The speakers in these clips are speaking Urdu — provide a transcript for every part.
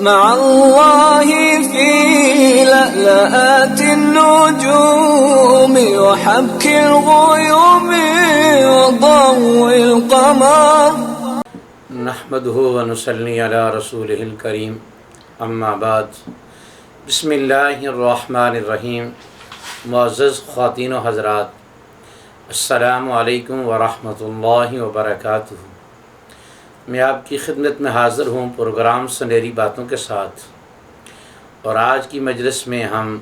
مع الله في لألآت النجوم وحبك الغيوم وضوء القمر. نحمده ونصلي على رسوله الكريم اما بعد. بسم اللہ الرحمن الرحیم. معزز خواتین و حضرات، السلام علیکم ورحمۃ اللہ وبرکاتہ. میں آپ کی خدمت میں حاضر ہوں پروگرام سنہری باتوں کے ساتھ، اور آج کی مجلس میں ہم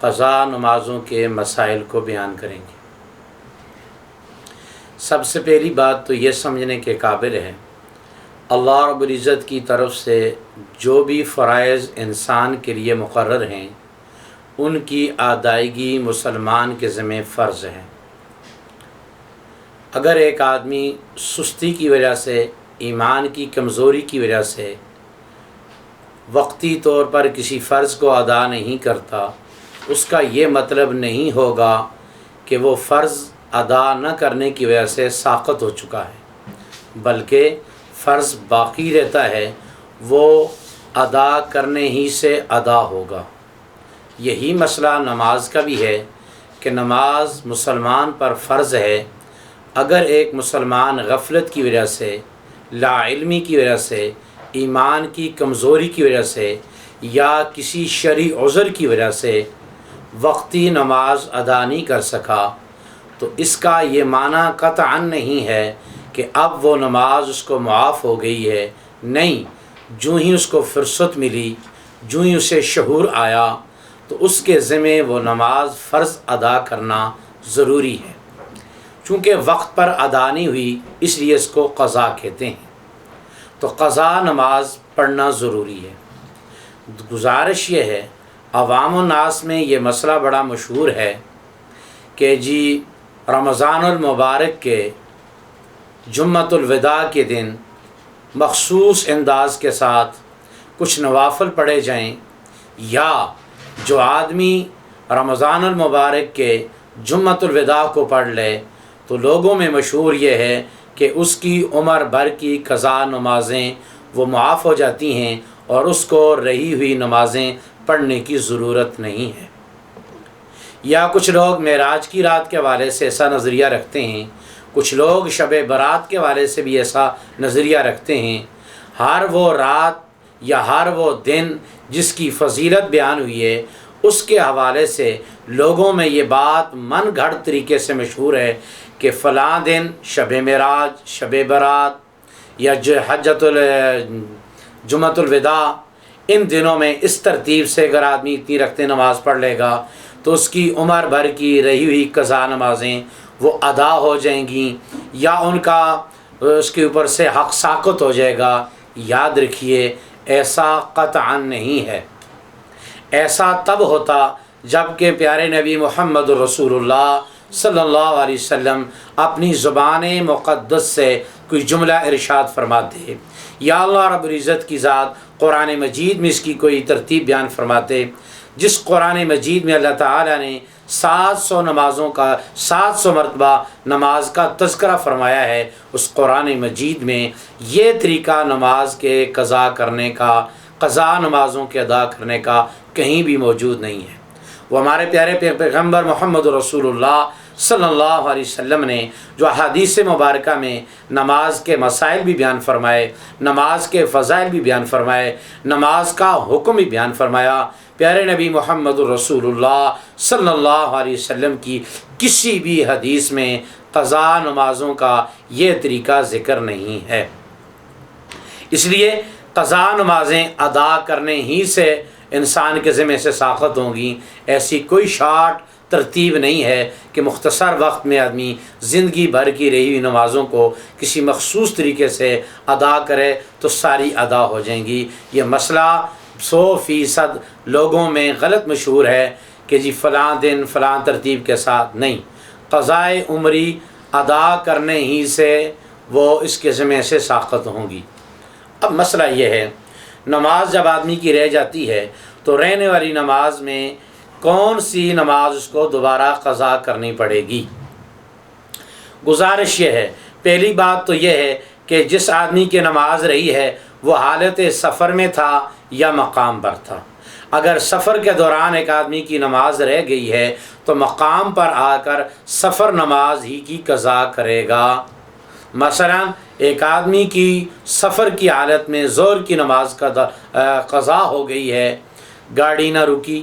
قضا نمازوں کے مسائل کو بیان کریں گے. سب سے پہلی بات تو یہ سمجھنے کے قابل ہے، اللہ رب العزت کی طرف سے جو بھی فرائض انسان کے لیے مقرر ہیں ان کی ادائیگی مسلمان کے ذمہ فرض ہے. اگر ایک آدمی سستی کی وجہ سے، ایمان کی کمزوری کی وجہ سے وقتی طور پر کسی فرض کو ادا نہیں کرتا، اس کا یہ مطلب نہیں ہوگا کہ وہ فرض ادا نہ کرنے کی وجہ سے ساقط ہو چکا ہے، بلکہ فرض باقی رہتا ہے، وہ ادا کرنے ہی سے ادا ہوگا. یہی مسئلہ نماز کا بھی ہے کہ نماز مسلمان پر فرض ہے. اگر ایک مسلمان غفلت کی وجہ سے، لا علمی کی وجہ سے، ایمان کی کمزوری کی وجہ سے یا کسی شرعی عذر کی وجہ سے وقتی نماز ادا نہیں کر سکا، تو اس کا یہ معنی قطعاً نہیں ہے کہ اب وہ نماز اس کو معاف ہو گئی ہے. نہیں، جو ہی اس کو فرصت ملی، جو ہی اسے شعور آیا، تو اس کے ذمہ وہ نماز فرض ادا کرنا ضروری ہے. چونکہ وقت پر ادا نہیں ہوئی اس لیے اس کو قضا کہتے ہیں. تو قضا نماز پڑھنا ضروری ہے. گزارش یہ ہے، عوام الناس میں یہ مسئلہ بڑا مشہور ہے کہ جی رمضان المبارک کے جمعۃ الوداع کے دن مخصوص انداز کے ساتھ کچھ نوافل پڑھے جائیں، یا جو آدمی رمضان المبارک کے جمعۃ الوداع کو پڑھ لے تو لوگوں میں مشہور یہ ہے کہ اس کی عمر بھر کی قضا نمازیں وہ معاف ہو جاتی ہیں اور اس کو رہی ہوئی نمازیں پڑھنے کی ضرورت نہیں ہے. یا کچھ لوگ معراج کی رات کے حوالے سے ایسا نظریہ رکھتے ہیں، کچھ لوگ شب برات کے حوالے سے بھی ایسا نظریہ رکھتے ہیں. ہر وہ رات یا ہر وہ دن جس کی فضیلت بیان ہوئی ہے اس کے حوالے سے لوگوں میں یہ بات من گھڑت طریقے سے مشہور ہے کہ فلاں دن شب معراج، شب برات یا جمعۃ الوداع، ان دنوں میں اس ترتیب سے اگر آدمی اتنی رکھتے نماز پڑھ لے گا تو اس کی عمر بھر کی رہی ہوئی قضا نمازیں وہ ادا ہو جائیں گی، یا ان کا اس کے اوپر سے حق ساقط ہو جائے گا. یاد رکھیے، ایسا قطعاً نہیں ہے. ایسا تب ہوتا جب کہ پیارے نبی محمد رسول اللہ صلی اللہ علیہ وسلم اپنی زبان مقدس سے کوئی جملہ ارشاد فرماتے، یا اللہ رب العزت کی ذات قرآن مجید میں اس کی کوئی ترتیب بیان فرماتے. جس قرآن مجید میں اللہ تعالیٰ نے 700 نمازوں کا 700 مرتبہ نماز کا تذکرہ فرمایا ہے، اس قرآن مجید میں یہ طریقہ نماز کے قضا کرنے کا، قضا نمازوں کے ادا کرنے کا کہیں بھی موجود نہیں ہے. وہ ہمارے پیارے پیغمبر محمد رسول اللہ صلی اللہ علیہ وسلم نے جو احادیث مبارکہ میں نماز کے مسائل بھی بیان فرمائے، نماز کے فضائل بھی بیان فرمائے، نماز کا حکم بھی بیان فرمایا، پیارے نبی محمد رسول اللہ صلی اللہ علیہ وسلم کی کسی بھی حدیث میں قضا نمازوں کا یہ طریقہ ذکر نہیں ہے. اس لیے قضا نمازیں ادا کرنے ہی سے انسان کے ذمہ سے ساقط ہوں گی. ایسی کوئی شارٹ ترتیب نہیں ہے کہ مختصر وقت میں آدمی زندگی بھر کی رہی ہوئی نمازوں کو کسی مخصوص طریقے سے ادا کرے تو ساری ادا ہو جائیں گی. یہ مسئلہ 100% لوگوں میں غلط مشہور ہے کہ جی فلاں دن فلاں ترتیب کے ساتھ. نہیں، قضائے عمری ادا کرنے ہی سے وہ اس کے ذمہ سے ساقط ہوں گی. اب مسئلہ یہ ہے، نماز جب آدمی کی رہ جاتی ہے تو رہنے والی نماز میں کون سی نماز اس کو دوبارہ قضا کرنی پڑے گی؟ گزارش یہ ہے، پہلی بات تو یہ ہے کہ جس آدمی کی نماز رہی ہے وہ حالت سفر میں تھا یا مقام پر تھا۔ اگر سفر کے دوران ایک آدمی کی نماز رہ گئی ہے تو مقام پر آ کر سفر نماز ہی کی قضا کرے گا۔ مثلا ایک آدمی کی سفر کی حالت میں ظہر کی نماز کا قضا ہو گئی ہے، گاڑی نہ رکی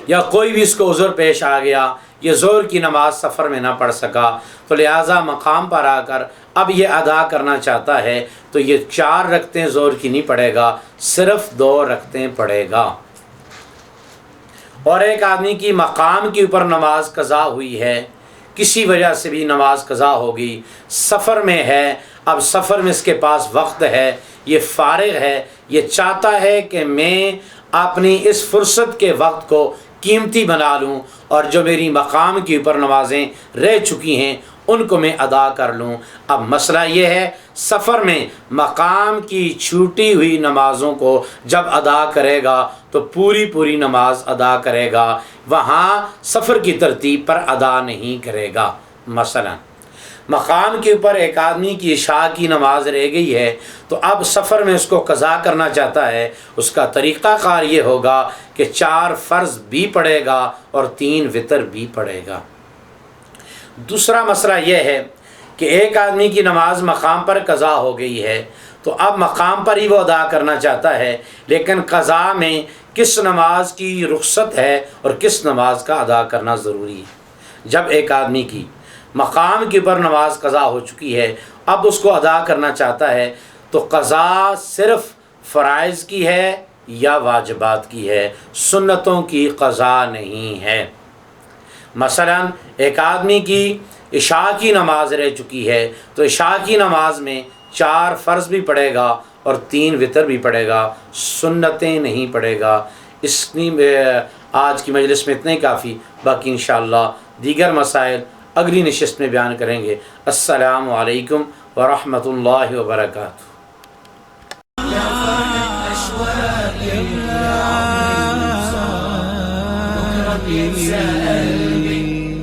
یا کوئی بھی اس کو عذر پیش آ گیا، یہ ظہر کی نماز سفر میں نہ پڑھ سکا، تو لہٰذا مقام پر آ کر اب یہ ادا کرنا چاہتا ہے تو یہ 4 رکعتیں ظہر کی نہیں پڑھے گا، صرف 2 رکعتیں پڑھے گا۔ اور ایک آدمی کی مقام کے اوپر نماز قضا ہوئی ہے، کسی وجہ سے بھی نماز قضا ہوگی، سفر میں ہے، اب سفر میں اس کے پاس وقت ہے، یہ فارغ ہے، یہ چاہتا ہے کہ میں اپنی اس فرصت کے وقت کو قیمتی بنا لوں اور جو میری مقام کے اوپر نمازیں رہ چکی ہیں ان کو میں ادا کر لوں۔ اب مسئلہ یہ ہے سفر میں مقام کی چھوٹی ہوئی نمازوں کو جب ادا کرے گا تو پوری نماز ادا کرے گا، وہاں سفر کی ترتیب پر ادا نہیں کرے گا۔ مثلا مقام کے اوپر ایک آدمی کی عشاء کی نماز رہ گئی ہے تو اب سفر میں اس کو قضا کرنا چاہتا ہے، اس کا طریقہ کار یہ ہوگا کہ 4 فرض بھی پڑھے گا اور 3 وتر بھی پڑھے گا۔ دوسرا مسئلہ یہ ہے کہ ایک آدمی کی نماز مقام پر قضا ہو گئی ہے تو اب مقام پر ہی وہ ادا کرنا چاہتا ہے، لیکن قضا میں کس نماز کی رخصت ہے اور کس نماز کا ادا کرنا ضروری ہے۔ جب ایک آدمی کی مقام کے اوپر نماز قضا ہو چکی ہے، اب اس کو ادا کرنا چاہتا ہے تو قضا صرف فرائض کی ہے یا واجبات کی ہے، سنتوں کی قضا نہیں ہے۔ مثلا ایک آدمی کی عشاء کی نماز رہ چکی ہے تو عشاء کی نماز میں 4 فرض بھی پڑھے گا اور 3 وتر بھی پڑھے گا، سنتیں نہیں پڑھے گا۔ آج کی مجلس میں اتنا ہی کافی، باقی انشاءاللہ دیگر مسائل اگلی نشست میں بیان کریں گے۔ السلام علیکم ورحمۃ اللہ وبرکاتہ۔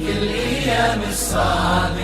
كل أيام الصعب